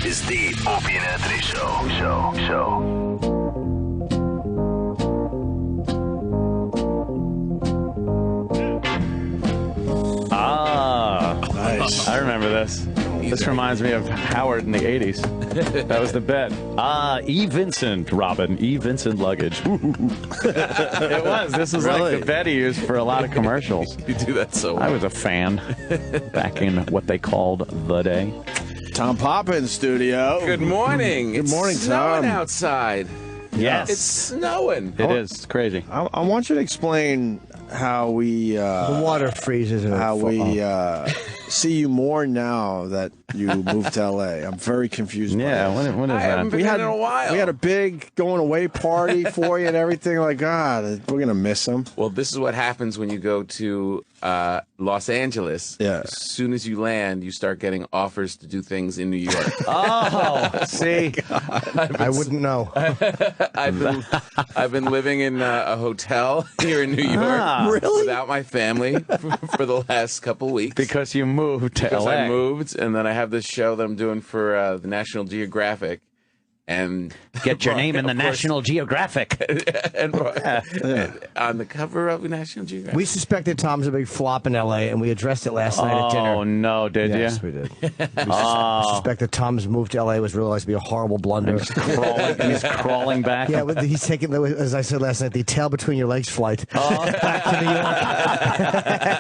is the Opie and Anthony Show. Nice. I remember this. This reminds me of Howard in the 80s. That was the bet. E. Vincent, Robin. E. Vincent luggage. It was. This was like the bet he used for a lot of commercials. You do that so well. I was a fan back in what they called the day. Tom Papa in studio. Good morning. Good morning, it's Tom. snowing outside. Yes. It's snowing. It is. It's crazy. I want you to explain how we the water freezes. How we see you more now that you moved to L.A. I'm very confused. Yeah, by this. when is I haven't that? been in a while. We had a big going away party for you and everything. Like, God, we're gonna miss him. Well, this is what happens when you go to Los Angeles. Yeah. As soon as you land, you start getting offers to do things in New York. Oh, see. I wouldn't know. I've been living in a hotel here in New York without my family for the last couple weeks. Because you moved to Because LA. I moved, and then I have this show that I'm doing for the National Geographic. And Get your name in the of course, National Geographic. and on the cover of National Geographic. We suspected Tom's a big flop in L.A., and we addressed it last night at dinner. Oh, no, did Yes, you? we did. We suspected Tom's move to L.A. was realized to be a horrible blunder. He's crawling back. Yeah, he's taking, as I said last night, the tail between your legs flight back to New York.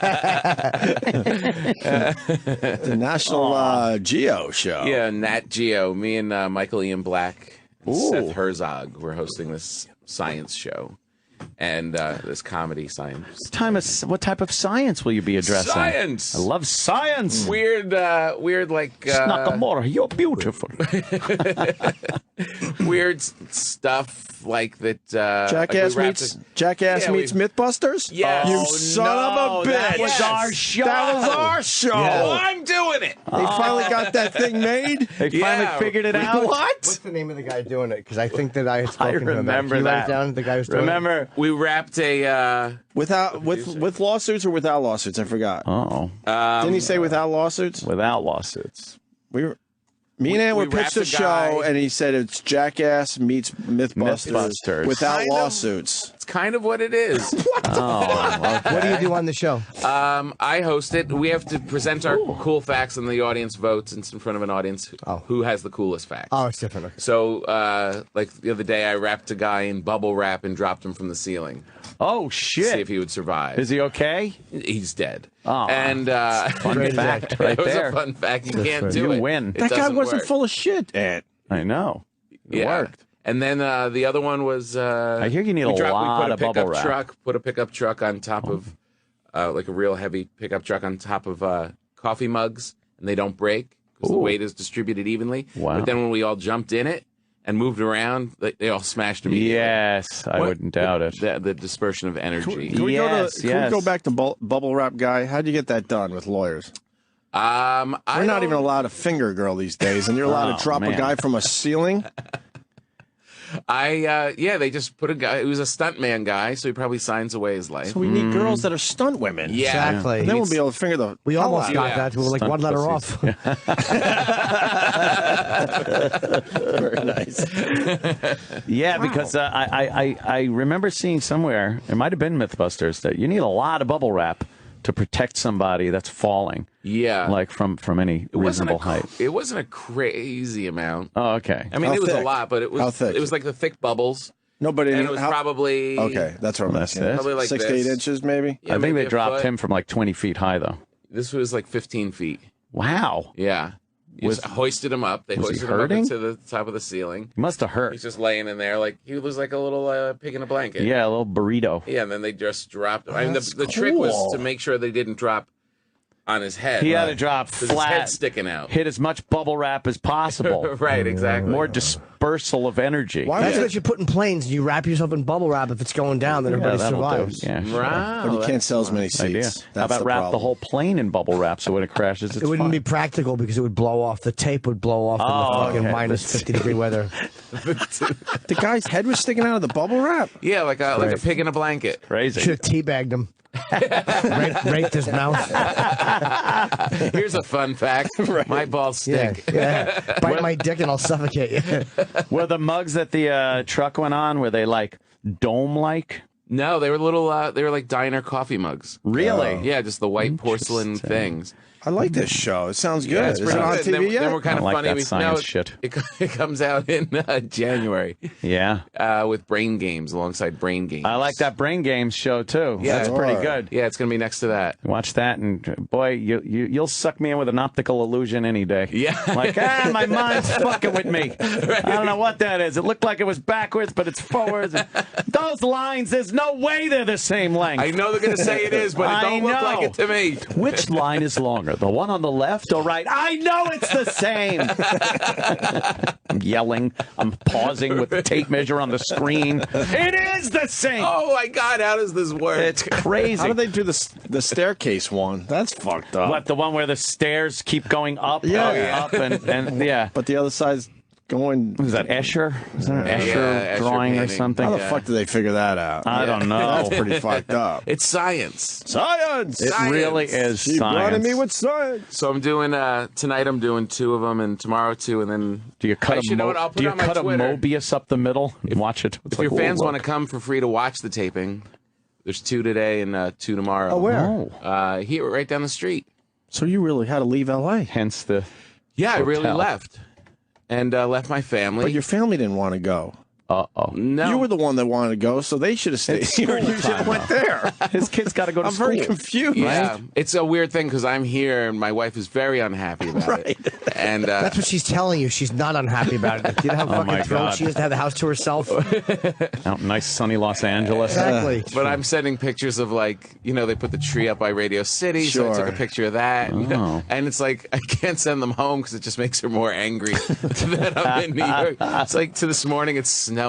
The National Geo show. Yeah, Nat Geo. Me and Michael Ian Black and Ooh. Seth Herzog were hosting this science show and this comedy science. What type of science will you be addressing? Science! I love science. Weird like... Nakamura, you're beautiful. weird stuff like that... Jackass meets Mythbusters? Yes. You Oh, son no, of a bitch. that was our show. That was our show. Oh, I'm doing it! They finally got that thing made. They finally figured it out. What's the name of the guy doing it? Because I think that I had spoken to him. remember Can you write that. it down? The guy who's doing Remember? We wrapped a... With lawsuits or without lawsuits? I forgot. Oh, Didn't he say without lawsuits? without lawsuits. Me and Ann we were pitched a wrapped a guy- show, and he said it's Jackass meets Mythbusters, Mythbusters. without Kind of. lawsuits. It's kind of what it is. What do you do on the show? I host it. We have to present our cool facts, and the audience votes. And it's in front of an audience who has the coolest facts. Oh, it's different. Okay. So, like the other day, I wrapped a guy in bubble wrap and dropped him from the ceiling. Oh, See shit. if he would survive. Is he okay? He's dead. Oh, and Fun fact right it was there. a fun fact. You can't do You it. win. It That guy doesn't wasn't work. full of shit, Ed. I know. It worked. And then the other one was. I hear you need we a lot of bubble wrap. Put a pickup truck on top of, like a real heavy pickup truck on top of coffee mugs, and they don't break because the weight is distributed evenly. Wow. But then when we all jumped in it and moved around, they all smashed immediately. Yes, I wouldn't doubt it. The dispersion of energy. Can we Yes, can we go back to bubble wrap guy? How'd you get that done with lawyers? We're We're not even allowed to finger girl these days, and you're allowed to drop a man. guy from a ceiling. They just put a guy. It was a stuntman guy, so he probably signs away his life. So we need girls that are stunt women. Yeah. Exactly. And then we'll be able to finger the. We hell almost out got of that. We were like Stunt one letter pussies. off. Very nice. Yeah, because I remember seeing somewhere, it might have been Mythbusters, that you need a lot of bubble wrap to protect somebody that's falling. Yeah. Like from any reasonable height. It wasn't a crazy amount. Oh, okay. I mean, How it was a thick? lot, but it was How thick? it was like the thick bubbles, No, but and it was probably okay. That's what I'm That's asking. it. Probably like 6 to 8 this. inches, maybe. Yeah, I think maybe they a dropped foot. him from like 20 feet high, though. This was like 15 feet. Wow. Yeah, you just hoisted him up. They was he hoisted him up hurting? into the top of the ceiling. He must have hurt. He's just laying in there like he was like a little pig in a blanket. Yeah, a little burrito. Yeah, and then they just dropped him. I mean, That's the trick was cool. to make sure they didn't drop on his head. He had to drop 'Cause his flat, head's sticking out. hit as much bubble wrap as possible. Right, exactly. More dispersal of energy. Why That's would what you put in planes. You wrap yourself in bubble wrap if it's going down, then everybody that'll survives. do. Yeah, sure. Wow, But you that's can't sell as many Idea. seats. How That's about the wrap problem. the whole plane in bubble wrap so when it crashes, it's It wouldn't fine. be practical because it would blow off. The tape would blow off in the fucking okay. minus 50-degree weather. The guy's head was sticking out of the bubble wrap. Yeah, like a pig in a blanket. Crazy. Should have teabagged him. Raped his mouth. Here's a fun fact. My balls stink. Yeah. Bite my dick and I'll suffocate you. Were the mugs that the truck went on, were they like dome-like? No, they were little. They were like diner coffee mugs. Really? Yeah, just the white porcelain things. I like this show. It sounds good. Yeah, it's Is pretty it on good. TV Then yet? we're kind of like funny. that science shit. It comes out in January. Yeah. With Brain Games alongside Brain Games. I like that Brain Games show, too. Yeah. That's pretty good. Yeah, it's going to be next to that. Watch that, and boy, you'll suck me in with an optical illusion any day. Yeah. Like, my mind's fucking with me. I don't know what that is. It looked like it was backwards, but it's forwards. Those lines, there's no way they're the same length. I know they're going to say it is, but it don't look like it to me. Which line is longer, the one on the left or right? I know it's the same. I'm yelling. I'm pausing with the tape measure on the screen. It is the same. Oh, my God. How does this work? It's crazy. How do they do the staircase one? That's fucked up. What, the one where the stairs keep going up, up, and yeah. But the other side's going. Was that Escher? Was that an Escher Escher drawing or painting. something? How the fuck did they figure that out? I don't know. That's pretty fucked up. It's science. Science! It really is She science. blinded me with science. So I'm doing, tonight I'm doing 2 of them, and tomorrow 2, and then... Do you cut, Actually, you know what? I'll put do you it on my cut a Twitter. Mobius up the middle and watch it? If your fans want to come for free to watch the taping, there's 2 today and 2 tomorrow. Oh, where? Here, right down the street. So you really had to leave L.A. Hence the Yeah, I really hotel. left. And left my family. But your family didn't want to go. No. You were the one that wanted to go, so they should have stayed It's here. school You should have time, went though. there. His kid's got to go to I'm school. very confused. Yeah, it's a weird thing because I'm here and my wife is very unhappy about it. And That's what she's telling you. She's not unhappy about it. Do you know how Oh, my fucking thrilled God. she is to have the house to herself? Out in nice sunny Los Angeles. Exactly. but I'm sending pictures of like, they put the tree up by Radio City, so I Sure. took a picture of that. Oh. And it's like I can't send them home because it just makes her more angry that I'm in New York. It's like to this morning it's snowing.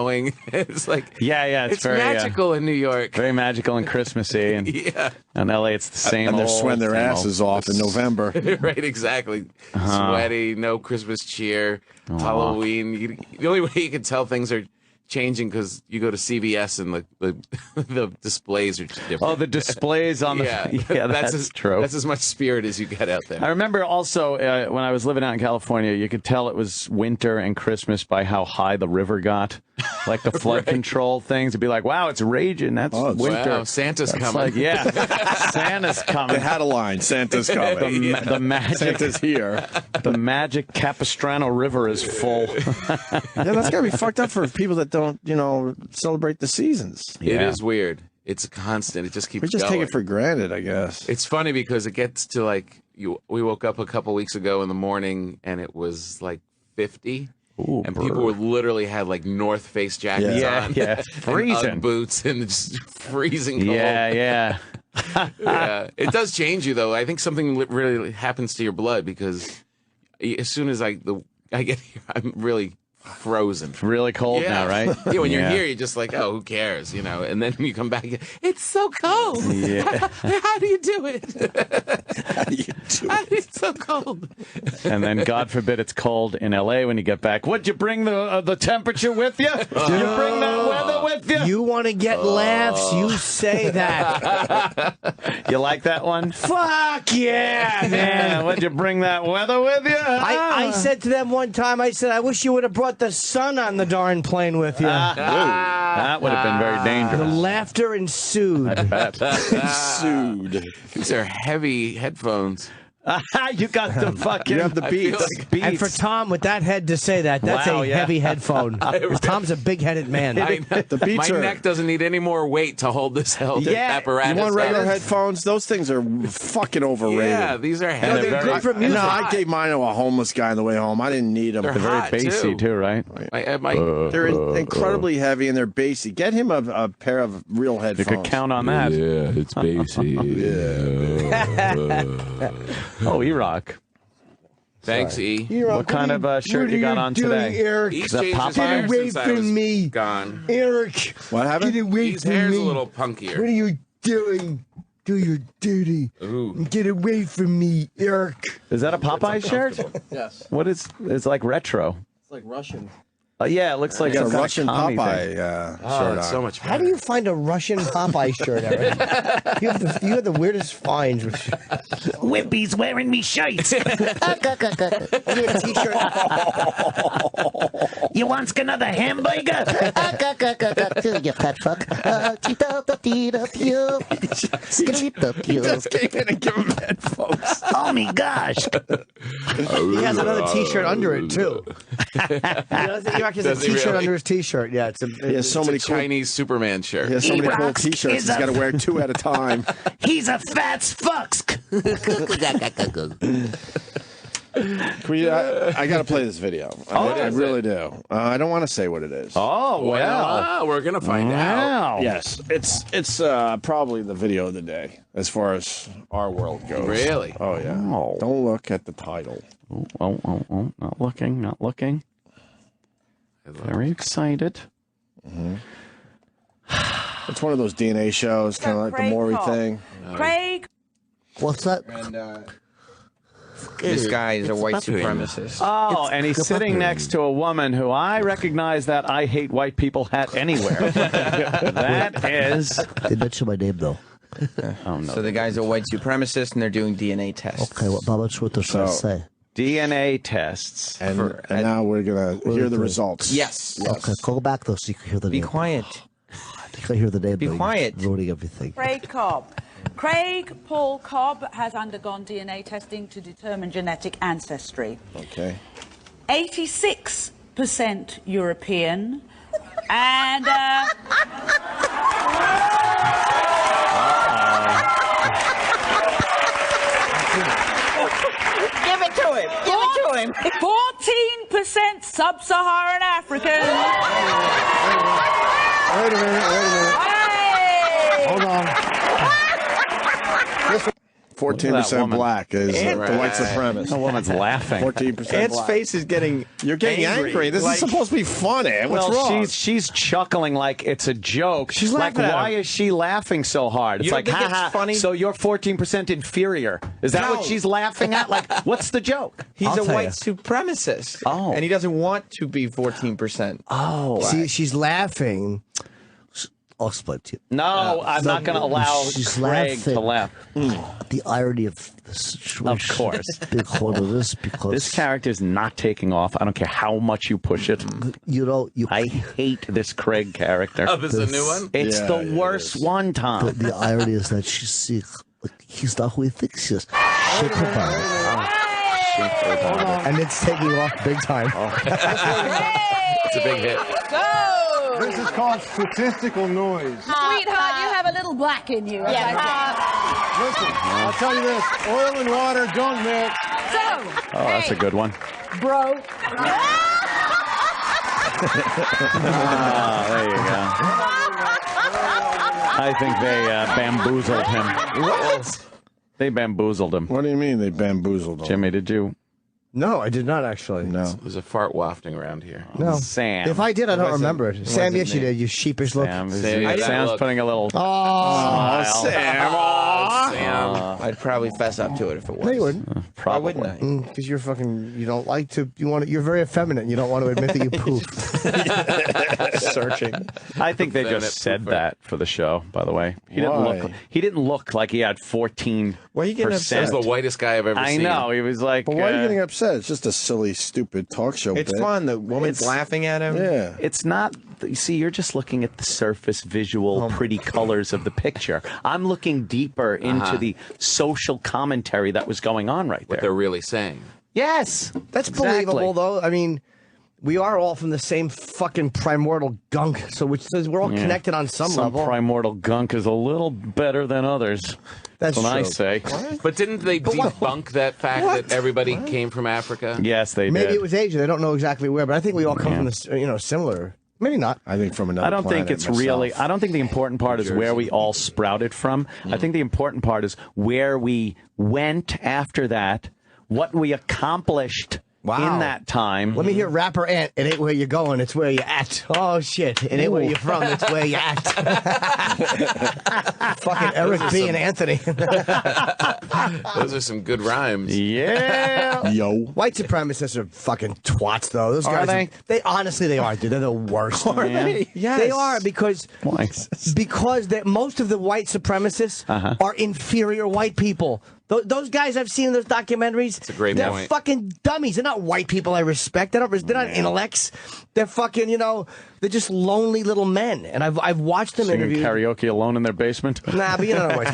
It's like Yeah, it's very magical in New York. very magical and Christmassy, and Yeah, in LA it's the same. And they're old, sweating their same asses old. off in November. right, exactly. Uh-huh. Sweaty, no Christmas cheer, Halloween. The only way you can tell things are changing because you go to CVS and the displays are different. Oh, the displays on the yeah, that's true. That's as much spirit as you get out there. I remember also when I was living out in California, you could tell it was winter and Christmas by how high the river got. Like the flood control things. It'd be like, wow, it's raging. That's winter. Wow, Santa's That's coming. like, yeah, Santa's coming. They had a line, Santa's coming. The magic, Santa's here. the magic Capistrano River is full. Yeah, that's got to be fucked up for people that don't, celebrate the seasons. It Yeah. is weird. It's a constant. It just keeps We just going. take it for granted, I guess. It's funny because it gets to we woke up a couple weeks ago in the morning and it was like 50. Ooh, and people were literally had like North Face jackets Yeah, on. yeah. and Freezing. Ugg boots and just freezing cold. Yeah. Yeah. It does change you though. I think something really happens to your blood because as soon as I get here, I'm really frozen. Really cold now, right? Yeah, when you're here, you're just like, oh, who cares, And then you come back, it's so cold. Yeah. How do you do it? How do you do It's so cold. And then, God forbid, it's cold in L.A. when you get back. Would you bring the temperature with you? Did you bring that weather with you? You want to get laughs, you say that. You like that one? Fuck yeah, man. Would you bring that weather with you? I said to them one time, I wish you would have brought the sun on the darn plane with you. That would have been very The dangerous. laughter ensued. Sued. These are heavy headphones. You got the fucking. You have the I feel beats. like- And for Tom, with that head to say that's Wow, a yeah. heavy headphone. 'Cause Tom's a big-headed man. The beats My are. neck doesn't need any more weight to hold this apparatus. You want regular up. headphones? Those things are fucking overrated. Yeah, these are heavy. they're good for music. No, I gave mine to a homeless guy on the way home. I didn't need them. They're Very hot, bassy, too, right? They're incredibly heavy and they're bassy. Get him a pair of real You headphones. could count on that. Yeah, it's bassy. Oh, E-Rock. Thanks, E. What kind of shirt you got on today? Eric? He Is that changed his Popeye? hair Get away since I from was me. gone. Eric, What happened? get away His from hair's me. a little What punkier. are you doing? Do your duty. Ooh. Get away from me, Eric. Is that a Popeye shirt? Yes. What is? It's like retro. It's like Russian. Yeah, it looks like You got some a kind of Russian commie Popeye thing. shirt Oh, it's on. so much better. How do you find a Russian Popeye shirt, Eric? you have the weirdest finds. Wimpy's wearing me shirts. I need a T-shirt. You want another hamburger? You fat fuck. He just came in and give him headphones. Oh my gosh. He has another T-shirt under it too. He has a Does he T-shirt really? under his T-shirt. Yeah, it's a. He has so It's many a cool. Chinese Superman shirt. He has so many cool rocks T-shirts. is He's a- got to wear 2 at a time. He's a fat fucksk. I got to play this video. I really do. I don't want to say what it is. Oh, well. Well, we're gonna find out. Wow. Yes, it's probably the video of the day as far as our world goes. Really? Oh yeah. Oh. Don't look at the title. Oh. Not looking, not looking. Very excited. It's one of those DNA shows, kind of like the Maury thing. Craig. What's that? And this guy is a white supremacist. Oh, and he's sitting next to a woman who I recognize that I hate white people hat anywhere. That is. They mentioned my name though. Oh, no. So the guy's a white supremacist, and they're doing DNA tests. Okay, what Baba Schwartz So- say? DNA tests. And now we're gonna hear the results. Yes. Okay, go back though so you can hear the Be name. quiet. You can hear the name. Be though. quiet. You're ruining everything. Craig Cobb. Craig Paul Cobb has undergone DNA testing to determine genetic ancestry. Okay. 86% European and Give it to him. Give it to him. 14% Sub-Saharan African. Wait a minute. Hey! Hold on. 14% woman. black is the white The supremacist. woman's laughing. 14% Ant's black. face is getting. You're getting angry. This is supposed to be fun, Ant. What's Well, wrong? she's chuckling like it's a joke. She's like, laughing at why him. is she laughing so hard? It's You don't like, think it's haha, funny? so you're 14% inferior. Is that No. what she's laughing at? Like, what's the joke? He's I'll a tell white you. supremacist. Oh. And he doesn't want to be 14%. Oh. See, she's laughing. I'll explain to you. No, I'm not going to allow She's Craig to laugh. The irony of the situation. Of course. Because of this, because This character's not taking off. I don't care how much you push it. you know, you. I hate this Craig character. Oh, this is a new one? It's Yeah, the it worst is. one, Tom. the irony is that she's sick. Like, he's not who he thinks he is. Shit about it. And it's taking off big time. It's a big hit. Go! This is called statistical noise. Sweetheart, you have a little black in you. Listen, I'll tell you this: oil and water don't mix. Oh, that's a good one. Bro. Ah, there you go. I think they bamboozled him. What? They bamboozled him. What do you mean they bamboozled him? Jimmy, did you? No, I did not actually. No. There's a fart wafting around here. No. Sam. If I did, I don't wasn't- remember it. it Sam, wasn't yes, you me. did. You sheepish look. Sam, Sam, Sam's look. putting a little Oh, smile. Sam. Sam. I'd probably fess up to it if it was. no, you wouldn't. Why Probably. wouldn't I? Because you're fucking. You don't like to. You want. You're very effeminate. You don't want to admit that you poop. Searching. I think they Feminine just said pooper. that for the show. By the way, he didn't Why? look. He didn't look like he had 14%. Why are you getting upset? He's the whitest guy I've ever I seen. know. He was like. But why are you getting upset? It's just a silly, stupid talk show It's bit. fun. The woman's laughing at him. Yeah. It's not. You see, you're just looking at the surface visual, pretty colors of the picture. I'm looking deeper into the social commentary that was going on right What there. they're really saying. Yes, That's exactly. believable, though. I mean, we are all from the same fucking primordial gunk, so which says we're all connected on some level. primordial gunk is a little better than others. That's what I true. say. But didn't they debunk that fact that everybody came from Africa? Yes, they Maybe did. it was Asia. They don't know exactly where, but I think we all come from this, similar. Maybe not. I think from another I don't think planet it's myself. really. I don't think the important part is where we all sprouted from. I think the important part is where we went after that, what we accomplished in that time. Let me hear rapper Ant. It ain't where you're going, it's where you're at. Oh, shit. It ain't where you're from, it's where you're at. Fucking Eric B. and Anthony. Those are some good rhymes. Yeah. Yo. White supremacists are fucking twats, though. Those Are guys. they? Honestly, they are, dude. They're the worst. Are they? Yes. They are because most of the white supremacists are inferior white people. Those guys I've seen in those documentaries, That's a great they're point. fucking dummies. They're not white people I respect. They're not intellects. They're fucking, they're just lonely little men. And I've watched them Singing interview. karaoke alone in their basement. Nah, but you don't know what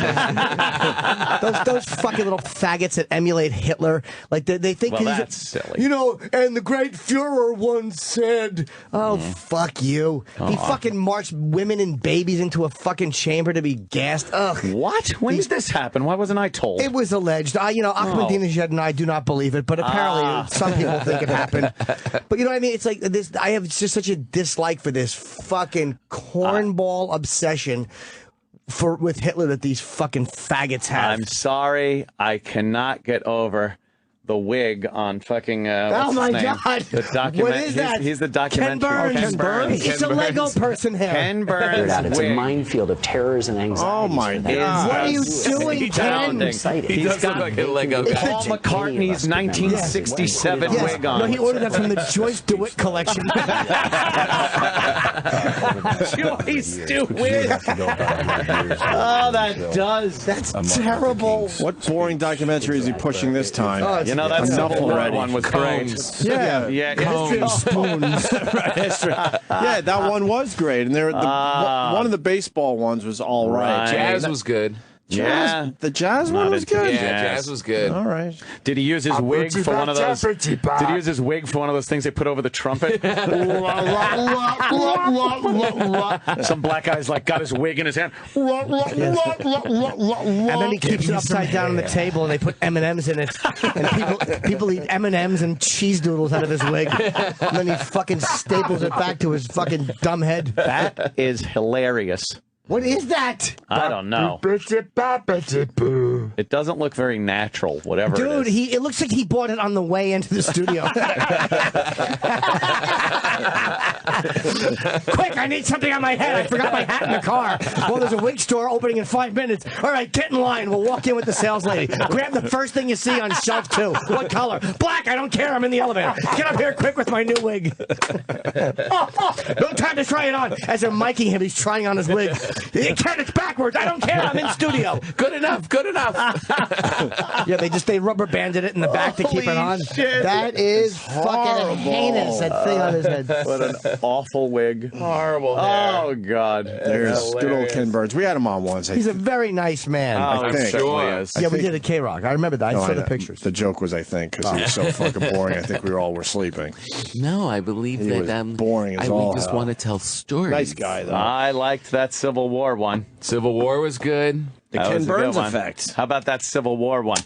those fucking little faggots that emulate Hitler. Like they think Well, that's silly. and the great Fuhrer once said, "Oh, fuck you." He fucking marched women and babies into a fucking chamber to be gassed. Ugh. What? When did this happen? Why wasn't I told? It was alleged. Ahmadinejad and I do not believe it, but apparently some people think it happened. But you know what I mean? It's like this. I have just such a dislike for this fucking cornball obsession with Hitler that these fucking faggots have. I'm sorry, I cannot get over the wig on fucking. Oh what's my his name? God! What is that? He's the Ken documentary. Burns. Ken Burns. It's a Lego person hair. Ken Burns. It's a minefield of terrors and anxieties. Oh my God! What are you doing, Ken? He does look like a Lego guy. Paul McCartney's 1967 wig on. No, he ordered that from the Joyce DeWitt collection. Joyce DeWitt. Oh, that does. That's terrible. What boring documentary is he pushing this time? That enough Civil War already. one was Combs. great. Yeah, History of spoons. yeah, that one was great, and one of the baseball ones was all right. Right. Jazz was good. Yeah. The jazz one was good. Yeah, jazz was good. All right. Did he use his wig for one of those? Did he use his wig for one of those things they put over the trumpet? Some black guy's like got his wig in his hand. And then he keeps it upside down on the table, and they put M&Ms in it. And people eat M&Ms and cheese doodles out of his wig. And then he fucking staples it back to his fucking dumb head. That is hilarious. What is that? I don't know. It doesn't look very natural, whatever Dude, it is. it looks like he bought it on the way into the studio. Quick, I need something on my head. I forgot my hat in the car. Well, there's a wig store opening in 5 minutes. All right, get in line. We'll walk in with the sales lady. Grab the first thing you see on shelf 2. What color? Black. I don't care. I'm in the elevator. Get up here quick with my new wig. No time to try it on. As they're miking him, he's trying on his wig. Ken, it's backwards. I don't care. I'm in studio. Good enough. Good enough. Yeah, they rubber banded it in the back to keep it on. Shit. That is fucking heinous. That thing on his head. What an awful wig. Horrible hair. Oh, God. There's good old Ken Burns. We had him on once. He's a very nice man. I think. sure is. Yeah, we did at K-Rock. I remember that. I saw the know. pictures. The joke was, I think, because he was so fucking boring. I think we all were sleeping. No, I believe He that was boring as all we just hell. want to tell stories. Nice guy, though. I liked that Civil War one. Civil War was good. The That Ken was a good Burns one. effect. How about that Civil War one?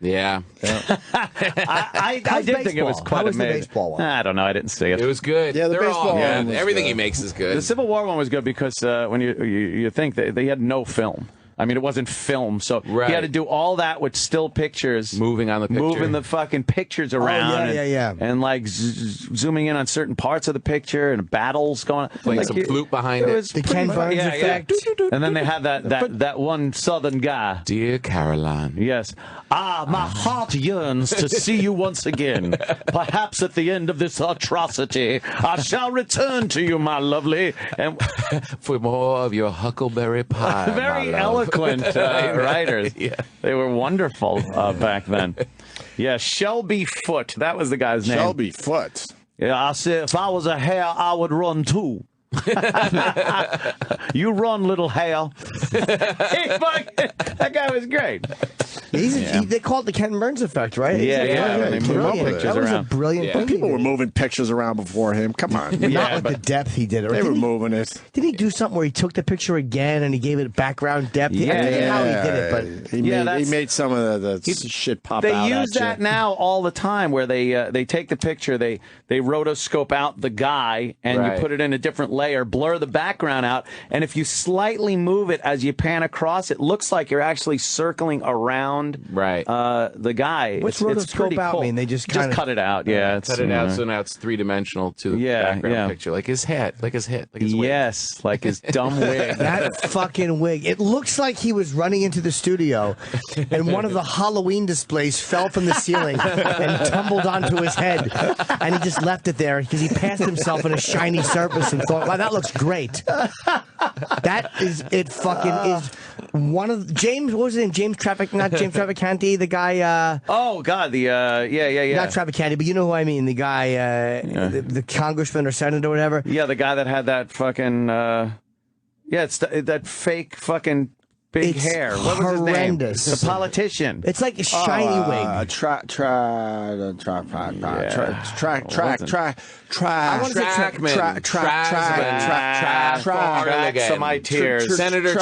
Yeah. I How's did think it was baseball? quite How was the amazing. baseball one? I don't know. I didn't see it. It was good. Yeah, the They're baseball all, one was everything good. he makes is good. The Civil War one was good because when you think that they had no film. I mean, it wasn't film, so Right. he had to do all that with still pictures. Moving on the picture. Moving the fucking pictures around. yeah. And like zooming in on certain parts of the picture and battles going on. Playing Like, some flute behind it. was The pretty Ken much- Burns yeah, effect. Yeah. And then they had that one southern guy. Dear Caroline. Yes. My heart yearns to see you once again. Perhaps at the end of this atrocity, I shall return to you, my lovely. And For more of your huckleberry pie. very my love. eloquent writers. Yeah. They were wonderful back then. Yeah, Shelby Foote. That was the guy's name. Shelby Foote. Yeah, I said, if I was a hare, I would run too. You run, little hare. That guy was great. They call it the Ken Burns effect, right? Yeah. They move Brilliant. pictures That was a around. brilliant thing. People were moving pictures around before him. Come on. Not with the depth he did it. They were moving it. Didn't he do something where he took the picture again and he gave it background depth? I forget how he did it, but He made some of the shit pop They out. use at that you. now all the time, where they take the picture, they rotoscope out the guy, and you Right. put it in a different layer, blur the background out, and if you slightly move it as you pan across, it looks like you're actually circling around the guy. What's It's pretty rotoscope out cool. mean? They just kind of cut it out. Yeah, cut it out so now it's three-dimensional to the background picture, like his hat, like his wig. Yes, like his dumb wig. That fucking wig. It looks like he was running into the studio and one of the Halloween displays fell from the ceiling and tumbled onto his head. And he just left it there because he passed himself in a shiny surface and thought, wow, that looks great. That is, it fucking is one of James, what was his name? Not James Traficante, the guy. Oh, God, Not Traficante, but you know who I mean. The guy, the congressman or senator or whatever. Yeah, the guy that had that fucking, it's that fake fucking big hair. What was his name? Horrendous. The politician. It's like a shiny wig. I want to some my tears. Senator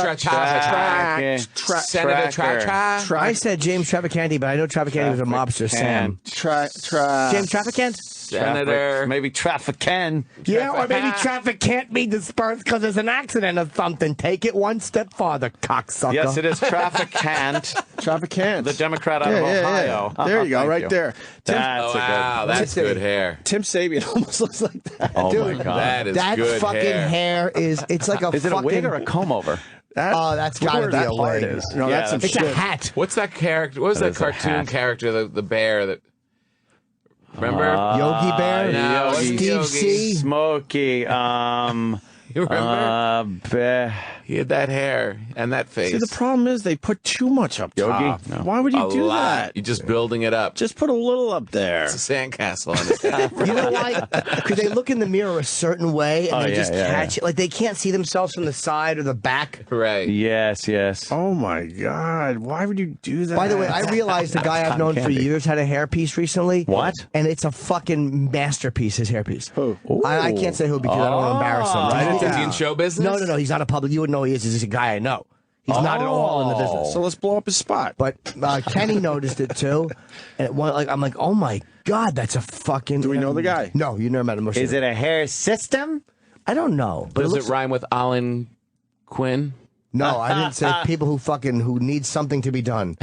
Senator I said James Traficante, but I know Traficante was a mobster. Sam. James Traficant? Senator. Maybe Traficant. Yeah, or maybe traffic can't be dispersed because there's an accident or something. Take it one step farther, cocksucker. Yes, it is Traficant. Traficant. The Democrat out of Ohio. Yeah. There you go, right there. That's good hair. Tim Sabian almost looks like that. Oh, Dude, my God. That is that good fucking hair is, it's like a Is it a wig or a comb over? That's gotta be a wig. No, that's some It's shit. a hat. What's that character? What was that cartoon character? The bear that. Remember? Yogi Bear? No, Steve Yogi. C? Smokey. You remember? He had that hair and that face. See, the problem is they put too much up top. No. Why would you a do lot. that? You're just building it up. Just put a little up there. It's a sandcastle on his head. You know why? Because they look in the mirror a certain way and they just catch it. Like they can't see themselves from the side or the back. Right. Yes. Oh my God! Why would you do that? By the way, I realized the guy I've known for years had a hairpiece recently. What? And it's a fucking masterpiece, his hairpiece. Who? I can't say who because I don't want to embarrass him. Write it Is he in show business? No. He's not a public. You would know he is. He's a guy I know. He's not at all in the business. So let's blow up his spot. But Kenny noticed it too, and I'm like, oh my God, that's a fucking. Do we know the guy? No, you never met him. Is it a hair system? I don't know. But Does it rhyme with Alan Quinn? No, I didn't say people who need something to be done.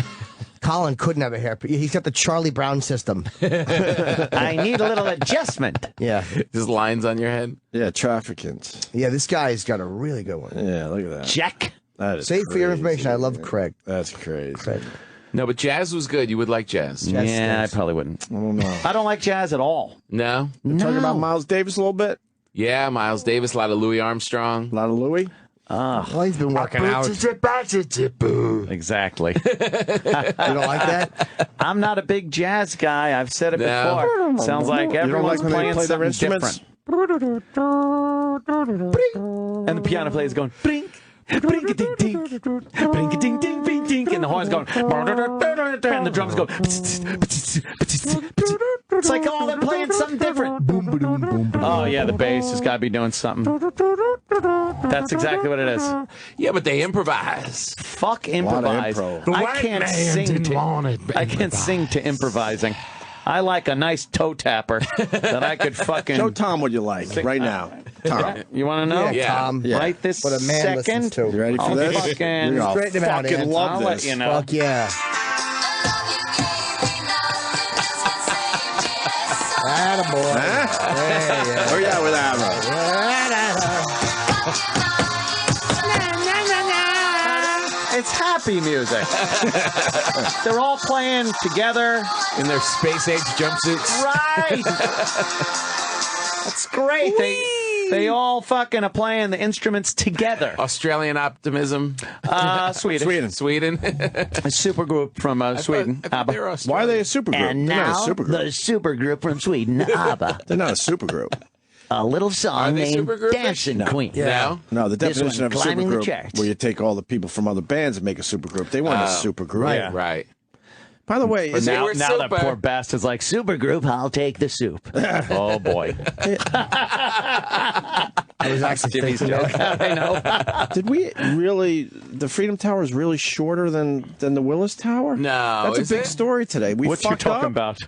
Colin couldn't have a hair. He's got the Charlie Brown system. I need a little adjustment. Yeah. Just lines on your head? Yeah, trafficant. Yeah, this guy's got a really good one. Yeah, look at that. Check. That is Save for your crazy. information. I love Craig. That's crazy. Craig. No, but jazz was good. You would like jazz. Yeah, I probably wouldn't. I don't know. I don't like jazz at all. No? Talking about Miles Davis a little bit. Yeah, Miles Davis, a lot of Louis Armstrong. A lot of Louis. Well, he's been working out. Exactly. You don't like that? I'm not a big jazz guy. I've said it No. before. Sounds like everyone's when they playing play their something instruments? different. And the piano player is going brink, brink a ding ding, brink a ding ding ding ding, and the horn's going, and the drums go. It's like all they're playing something different. Oh yeah, the bass has got to be doing something. That's exactly what it is. Yeah, but they improvise. Fuck improvise. I can't sing to improvising. I like a nice toe tapper that I could fucking. Show Tom what you like right now. Tom. You want to know? Yeah. Tom. Yeah. Right this What a man listens second. to. You ready for I'll this? fucking- You're gonna Straighten him out, fucking Ant. love I'll this. let you know. Fuck yeah. Attaboy. Huh? Yeah. Where you at with that, It's happy music. They're all playing together. In their space age jumpsuits. Right. That's great. They all fucking are playing the instruments together. Australian optimism. Sweden. A super group from Sweden. I thought they were ABBA. Australian. Why are they a supergroup? And They're not now, a supergroup. the supergroup from Sweden, ABBA. They're not a supergroup. A little song Are they named supergroup? Dancing Queen. No. No, the This definition one of a climbing the supergroup, charts. where you take all the people from other bands and make a supergroup. They weren't a supergroup. Right. By the way, is They Now were that super. poor bastard's like, Supergroup, I'll take the soup. oh boy. I was actually Jimmy's thinking joke. that. I know. did we really? The Freedom Tower is really shorter than the Willis Tower. No, that's is a big it? story today. We What you fucked talking up. about?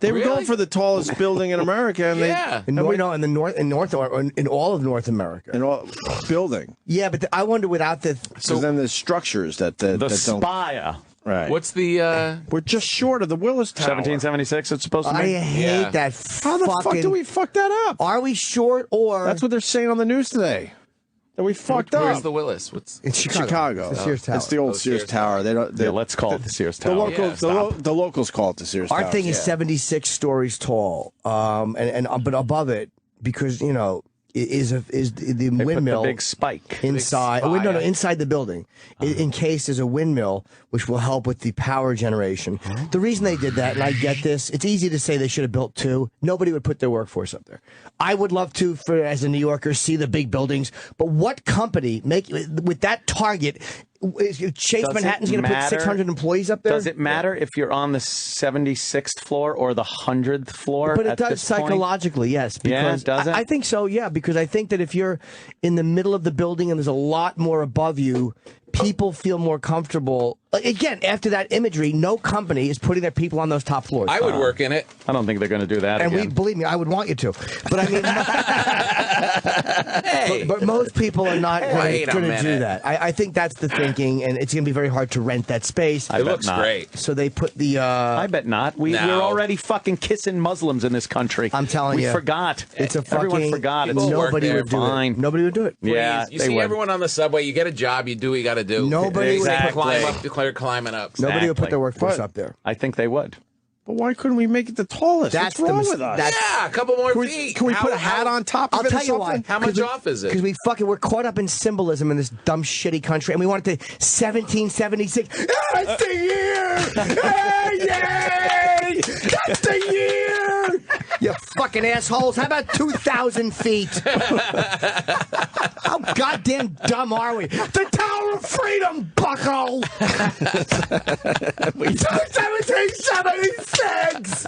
They were Really? going for the tallest building in America, and in all of North America. in all building. Yeah, but I wonder without the. So then there's structures that The don't. Spire. Right. What's the? We're just short of the Willis Tower. 1776. It's supposed to I be. hate that. How the fuck do we fuck that up? Are we short or? That's what they're saying on the news today. That we fucked up. Where's the Willis? What's It's Chicago. It's the Sears Tower. It's the old Sears Tower. They don't. Yeah, let's call it the Sears Tower. The locals, Yeah, the locals call it the Sears Our Tower. thing is 76 stories tall, but above it, because is the They put windmill the big spike. inside. Big spire. No, inside the building, in case there's a windmill, which will help with the power generation. The reason they did that, and I get this, it's easy to say they should have built two. Nobody would put their workforce up there. I would love to, as a New Yorker, see the big buildings. But what company with that target? Chase Does Manhattan's it going to put matter? 600 employees up there? Does it matter if you're on the 76th floor or the 100th floor? But it at does this point? psychologically, yes. Yeah, Because does it? I think so, yeah. Because I think that if you're in the middle of the building and there's a lot more above you, people feel more comfortable. Again, after that imagery, no company is putting their people on those top floors. I would work in it. I don't think they're going to do that And again. believe me, I would want you to. But I mean, but most people are not Wait a going to do minute. that. I think that's the thinking, and it's going to be very hard to rent that space. I It bet looks not. great. So they put the. I bet not. We're No. already fucking kissing Muslims in this country. I'm telling you. We forgot. It's a fucking. Everyone forgot. It's People work Nobody there. would do Fine. it. Nobody would do it. Yeah, You they see would. everyone on the subway. You get a job. You do what you got to do. Nobody would Exactly. Climb up. Declare climbing up. Nobody would put Exactly. their workforce But- up there. I think they would. But why couldn't we make it the tallest? That's What's wrong the with us? Yeah, a couple more feet. Can we put a hat on top of I'll it or tell you why. something? How much off is Because it? we're caught up in symbolism in this dumb, shitty country, and we want it to 1776. That's the year! Yay! That's the year! You fucking assholes! How about 2,000 feet? How goddamn dumb are we? The Tower of Freedom, bucko! 1776!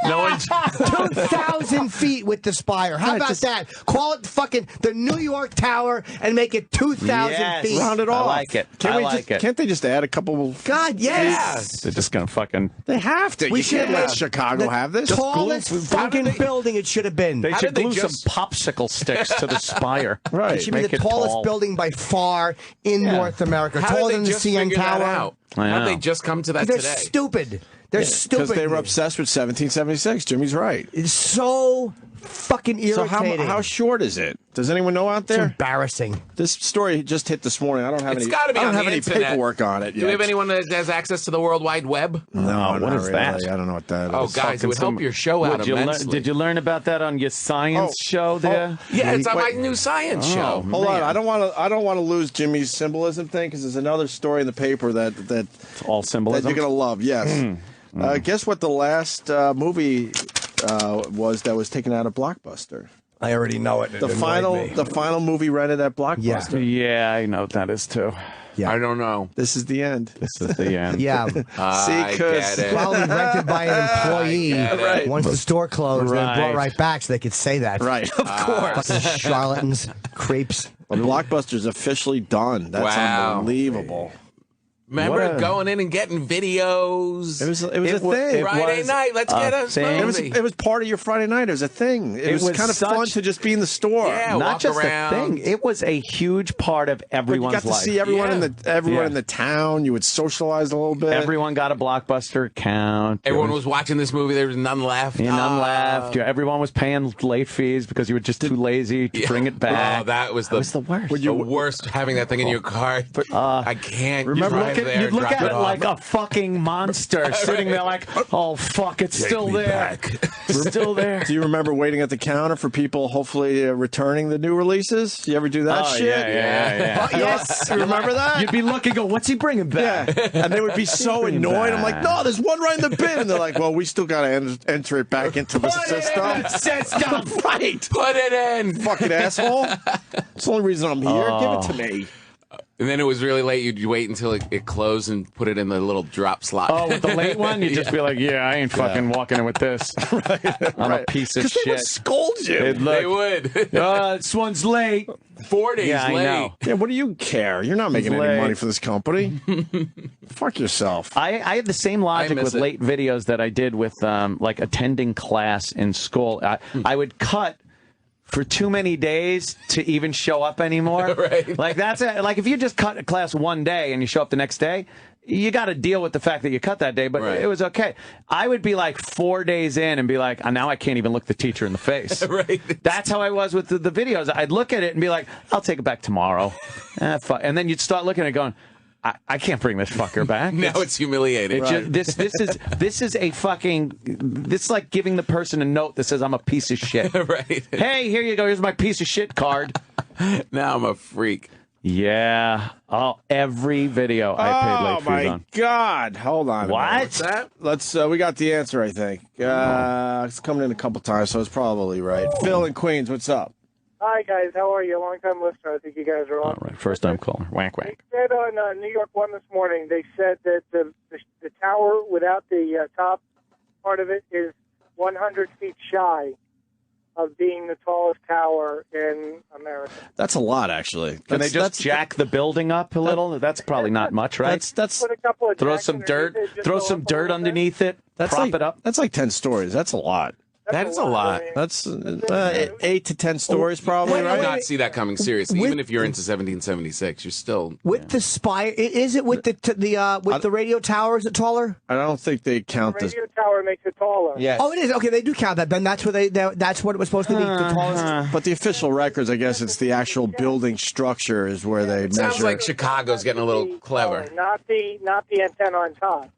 No one's 2,000 feet with the spire. How about that? Call it fucking the New York Tower and make it 2,000 Yes. feet. Round it I off. like it. Can't I we like it. Can't they just add a couple? God, yes. They're just going to fucking. They have to. We You can't should let have Chicago the have this. tallest fucking they- building it should have been. They How should did they glue just- some popsicle sticks to the spire. Right. It should be Make the it tallest tall. building by far in North America. How Taller did than they the just CN figure that Tower. out? I How know. did they just come to that They're today? stupid. They're stupid. Because they were obsessed with 1776. Jimmy's right. It's so fucking So irritating. how short is it? Does anyone know out it's there? embarrassing. This story just hit this morning. I don't have It's any. got to be I don't on have the any internet. paperwork on it. Do yet. we have anyone that has access to the World Wide Web? No, what not is that? really. I don't know what that is. Oh, guys, it would help your show out Did you learn, immensely. did you learn about that on your science show there? Yeah, it's on my Wait. new science show. Hold on, Man. I don't want to lose Jimmy's symbolism thing because there's another story in the paper that All that symbolism. you're gonna love. Yes. Guess what the last movie was that was taken out of Blockbuster? I already know it. The final movie rented at Blockbuster. Yeah, I know what that is too. Yeah. I don't know. This is the end. This is the end. Yeah. I because- get it. Probably rented by an employee Right. once the store closed. They brought right back so they could say that. Right, of course. Fucking charlatans, creeps. Well, Blockbuster's officially done. That's Wow. unbelievable. Remember What a- going in and getting videos? It was a It wa- thing. it Friday was night, let's a get a thing. movie. It was part of your Friday night. It was a thing. It was was kind of fun such- to just be in the store. Yeah, Not walk just around. a thing. It was a huge part of But you everyone's got to life. see everyone in Yeah. the town. You would socialize a little bit. Everyone got a Blockbuster account. Everyone was watching this movie. There was none left. Yeah, none left. Yeah, everyone was paying late fees because you were just too lazy to bring it back. Oh, that was the worst. The worst having that thing in your car. I can't Remember, drive there. you'd look drop at it off. like a fucking monster sitting there like, oh, fuck, it's still there. It's still there. Do you remember waiting at the counter for people hopefully returning the new releases? You ever do that Oh, shit? yeah. Yes. You remember that? You'd be looking, go, what's he bringing back? Yeah. And they would be so Bring it annoyed. I'm like, back. no, there's one right in the bin. And they're like, well, we still got to enter it back into the system. Right. Put it in. Fucking asshole. It's the only reason I'm here. Give it to me. And then it was really late. You'd wait until it closed and put it in the little drop slot. Oh, with the late one, you'd just be like, yeah, I ain't fucking walking in with this. I'm a piece of Because they would shit. scold you. They'd look, They would. this one's late. 4 days Yeah, I late. know. Yeah, what do you care? You're not making any Late. money for this company. Fuck yourself. I had the same logic miss with it. late videos that I did with like attending class in school. I would cut for too many days to even show up anymore. Right. Like like if you just cut a class one day and you show up the next day, you got to deal with the fact that you cut that day, but Right. it was okay. I would be like 4 days in and be like, now I can't even look the teacher in the face. Right. That's how I was with the videos. I'd look at it and be like, I'll take it back tomorrow. And then you'd start looking at it going, I can't bring this fucker back. Now it's humiliating. This is a fucking. This is like giving the person a note that says I'm a piece of shit. Right. Hey, here you go. Here's my piece of shit card. Now I'm a freak. Yeah. Oh, every video I paid late fees my on. God. Hold on. What? What's that? Let's. We got the answer, I think. It's coming in a couple times, so it's probably right. Phil in Queens, what's up? Hi, guys. How are you? Long-time listener. I think you guys are on. All right, first time caller. Whack whack. They said on New York One this morning, they said that the tower without the top part of it is 100 feet shy of being the tallest tower in America. That's a lot, actually. Can they just jack the building up a little? That's probably not much, right? That's Put a couple of throw jacks some underneath dirt. it, just Throw go some up a dirt little bit. underneath it. Prop like, it up. That's like 10 stories. That's a lot. That is a lot. That's 8 to 10 stories, probably, I right? do not see that coming seriously. Even if you're into 1776, you're still with the spire. Is it with the radio tower? Is it taller? I don't think they count The this. radio tower makes it taller. Yes. Oh, it is. Okay, they do count that. Then that's what that's what it was supposed to be. The tallest. But the official records, I guess it's the actual building structure is where they measure. sounds like Chicago's getting a little clever. Not the antenna on top.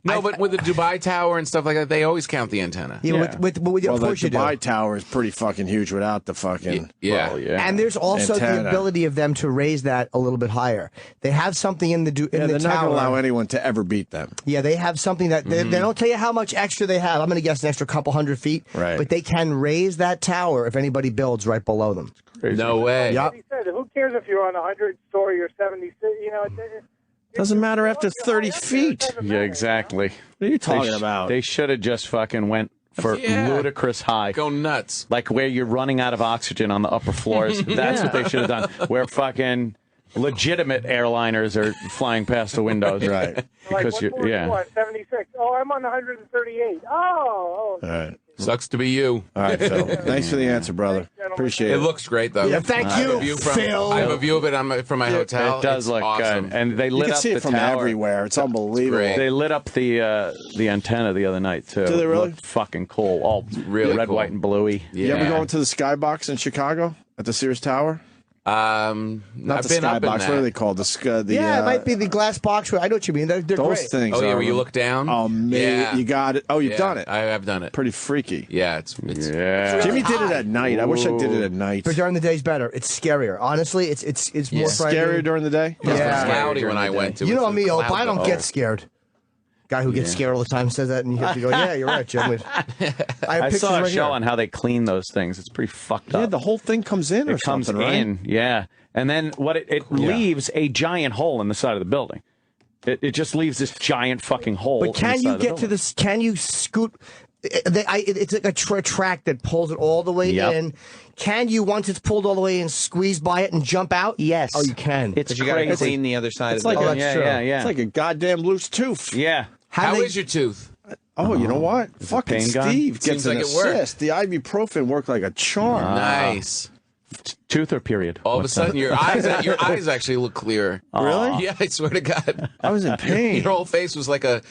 No, but with the Dubai Tower and stuff like that, they always count the antenna. Yeah, with well, of the course you do. Dubai Tower is pretty fucking huge without the fucking. Yeah. Well, yeah. And there's also the Antenna. ability of them to raise that a little bit higher. They have something in the Yeah, they're not tower. going to allow anyone to ever beat them. Yeah, they have something that they don't tell you how much extra they have. I'm going to guess an extra couple hundred feet. Right. But they can raise that tower if anybody builds right below them. No way. Yep. He said, who cares if you're on 100-story or 76? You know, Doesn't matter after 30 feet. Yeah, exactly. What are you talking about? They should have just fucking went for ludicrous high. Go nuts. Like where you're running out of oxygen on the upper floors. That's what they should have done. Where fucking legitimate airliners are flying past the windows. Right. Because like, you're, what yeah. you on, 76. Oh, I'm on 138. Oh. All right. Sucks to be you. All right, Phil. Thanks for the answer, brother. Appreciate it. It looks great, though. Yeah, thank I have you, a view from, Phil. I have a view of it from my hotel. It does It's look awesome. good. And they You lit can up see the it from tower. everywhere. It's unbelievable. great. They lit up the antenna the other night, too. Do they really? Looked fucking cool. All really red, cool. white, and bluey. Yeah. You ever go into the Skybox in Chicago at the Sears Tower? Not Not the Skybox. What are they called? Yeah, it might be the glass box. I know what you mean. They're those great. things. Oh, yeah, are- where you look down? Oh, man. Yeah. You got it. Oh, you've Yeah, done it. I have done it. Pretty freaky. Yeah, it's Yeah. Jimmy did it at night. I wish I did it at night. But during the day's better. It's scarier. Honestly, it's more frightening. Scarier during the day? It was Yeah. cloudy when I went to it. You know so me, the Ope. clouds I don't are- get scared. Guy who gets scared all the time says that, and you have to go, yeah, you're right, Jim. I saw a show on how they clean those things. It's pretty fucked up. Yeah, the whole thing comes in or It comes something, right? in, yeah. And then what it leaves a giant hole in the side of the building. It just leaves this giant fucking hole. But in can the side you of the get to building. this? Can you scoot? It's like a track that pulls it all the way Yep. in. Can you, once it's pulled all the way in, squeeze by it and jump out? Yes. Oh, you can. It's But you got to crazy. clean the other side It's of like the a, that's yeah, true. yeah, yeah. It's like a goddamn loose tooth. Yeah. How they- is your tooth? Oh, you know what? Fucking pain gun? Steve gets Seems an like it worked. assist. The ibuprofen worked like a charm. Nice. Tooth or period? All of a What's sudden, that? your eyes actually look clearer. Really? Yeah, I swear to God. I was in pain. Your whole face was like a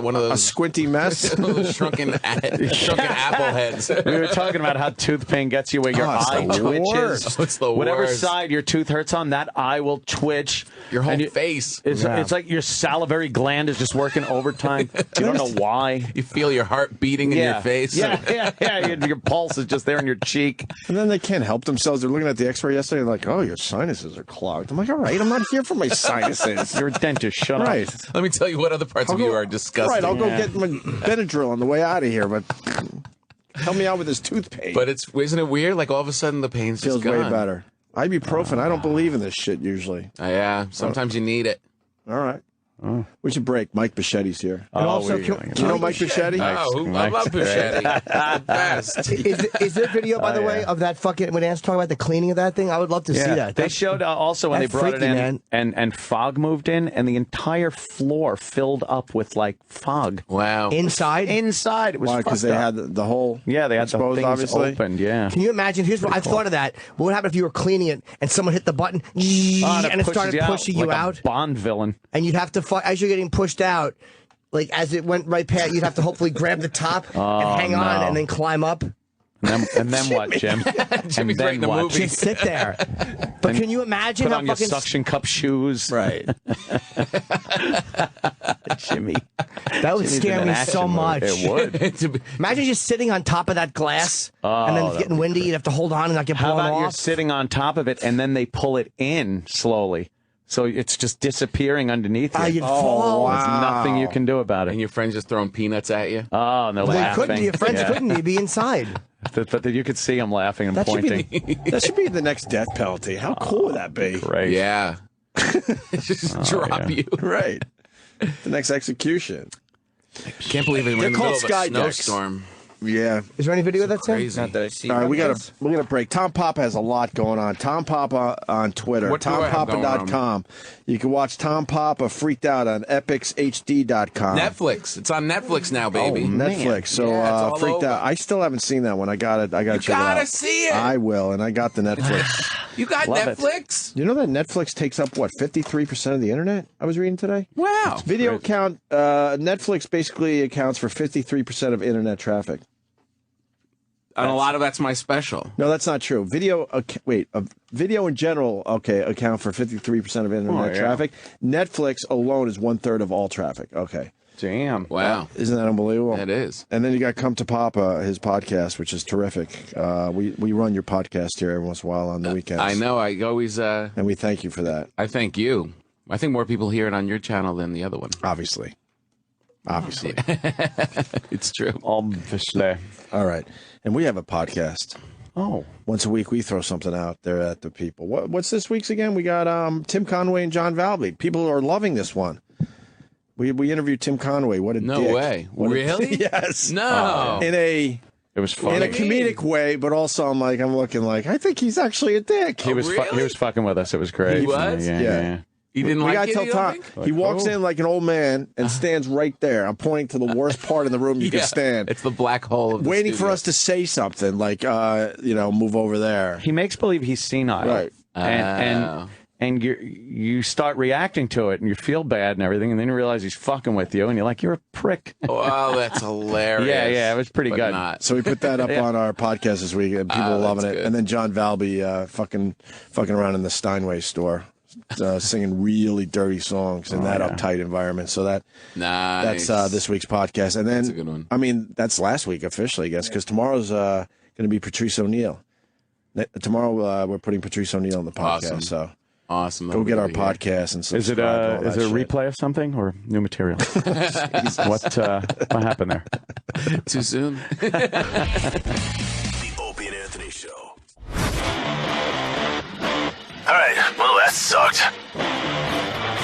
one of A those squinty mess. those shrunken apple heads. We were talking about how tooth pain gets you where your it's eye the twitches. worst. Oh, it's the Whatever worst. side your tooth hurts on, that eye will twitch. Your whole And face. It's like your salivary gland is just working overtime. You don't know why. You feel your heart beating in your face. Yeah. Your pulse is just there in your cheek. And then they can't help themselves. They're looking at the x-ray yesterday and like, oh, your sinuses are clogged. I'm like, all right, I'm not here for my sinuses. You're a dentist. Shut Right. up. Let me tell you what other parts of you are disgusting. Right, I'll go get my Benadryl on the way out of here, but help me out with this tooth pain. But isn't it weird? Like all of a sudden the pain's feels just gone. way better. Ibuprofen, I don't believe in this shit usually. Yeah, sometimes you need it. All right. We should break. Mike Bichetti's here. And also, do you know Mike Bichetti? Oh, I love Bichetti. Best. Is there video, by the way, of that fucking when Ant's talking about the cleaning of that thing? I would love to see that. They showed also when they brought freaky, it in, and fog moved in, and the entire floor filled up with like fog. Wow. Inside, it was because they had the whole they had the things obviously opened. Yeah. Can you imagine? Here's what I've thought of that. What would happen if you were cleaning it and someone hit the button and it started pushing you like out? A Bond villain. And you'd have to fight as you're getting pushed out. Like as it went right past, you'd have to hopefully grab the top and hang on, and then climb up. And then what, Jim? Jimmy's and right in then the what? movie. Just sit there. But can you imagine Put how on your fucking suction cup shoes, right? Jimmy, that would Jimmy's scare in me an so action much. movie. It would. Imagine just sitting on top of that glass and then getting windy. You'd have to hold on and not get blown How about off. you're sitting on top of it and then they pull it in slowly, so it's just disappearing underneath you. You'd fall. There's nothing you can do about it. And your friends just throwing peanuts at you. Oh, and they're Well, laughing. couldn't. Your friends couldn't. You'd be inside. But you could see them laughing and That should pointing. that should be the next death penalty. How cool would that be? Great. Yeah. Just drop you. Right. The next execution. Can't believe it. We're in the called middle of sky a decks. snowstorm. Yeah. Is there any video of that, Sam? Crazy. Not that I see. All right, we're gonna break. Tom Papa has a lot going on. Tom Papa on Twitter. What do I have going on? TomPapa.com. You can watch Tom Papa freaked out on epicshd.com. Netflix. It's on Netflix now, baby. Netflix. So Yeah, it's all freaked over. out. I still haven't seen that one. I got it. I got to check it out. You gotta see it. I will, and I got the Netflix. You got Love it. Netflix? You know that Netflix takes up what 53% of the internet? I was reading today. Wow. Video account. Netflix basically accounts for 53% of internet traffic. And a lot of that's my special. No, that's not true. Video in general, account for 53% of internet traffic. Netflix alone is 1/3 of all traffic. Okay. Damn. Wow. Isn't that unbelievable? That is. And then you got Come to Papa, his podcast, which is terrific. We run your podcast here every once in a while on the weekends. I know. I always. And we thank you for that. I thank you. I think more people hear it on your channel than the other one. Obviously. It's true. Obviously. All right. And we have a podcast. Oh. Once a week, we throw something out there at the people. What's this week's again? We got Tim Conway and John Valby. People are loving this one. We interviewed Tim Conway. What a No dick. way. What a- Really? Yes. No. It was funny. in a comedic way, but also I'm looking like I think he's actually a dick. He was he was fucking with us. It was great. He was? Yeah. You didn't we like gotta it? tell You don't Tom. think? He walks in like an old man and stands right there. I'm pointing to the worst part in the room you can Yeah. stand. It's the black hole of the Waiting for studio. us to say something like, move over there. He makes believe he's senile. Right. And you start reacting to it and you feel bad and everything, and then you realize he's fucking with you and you're like, you're a prick. Oh, that's hilarious. Yeah, it was pretty But good. not. So we put that up on our podcast this week, and people are loving that's it. good. And then John Valby fucking around in the Steinway store, singing really dirty songs in that uptight environment. So Nice. that's this week's podcast. And then That's a good one. I mean, that's last week officially, I guess, because tomorrow's going to be Patrice O'Neill. Tomorrow we're putting Patrice O'Neill on the podcast. Awesome. So Awesome. go get our podcast and Is it subscribe. a replay of something or new material? What happened there? Too soon? The Opie and Anthony Show. All right, well, that sucked.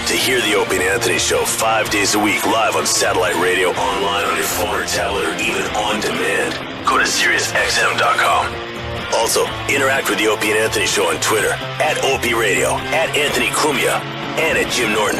To hear the Opie and Anthony Show 5 days a week live on satellite radio, online on your phone or tablet, or even on demand, go to SiriusXM.com. Also, interact with the Opie and Anthony Show on Twitter, @Opie Radio, @Anthony Cumia, and @Jim Norton.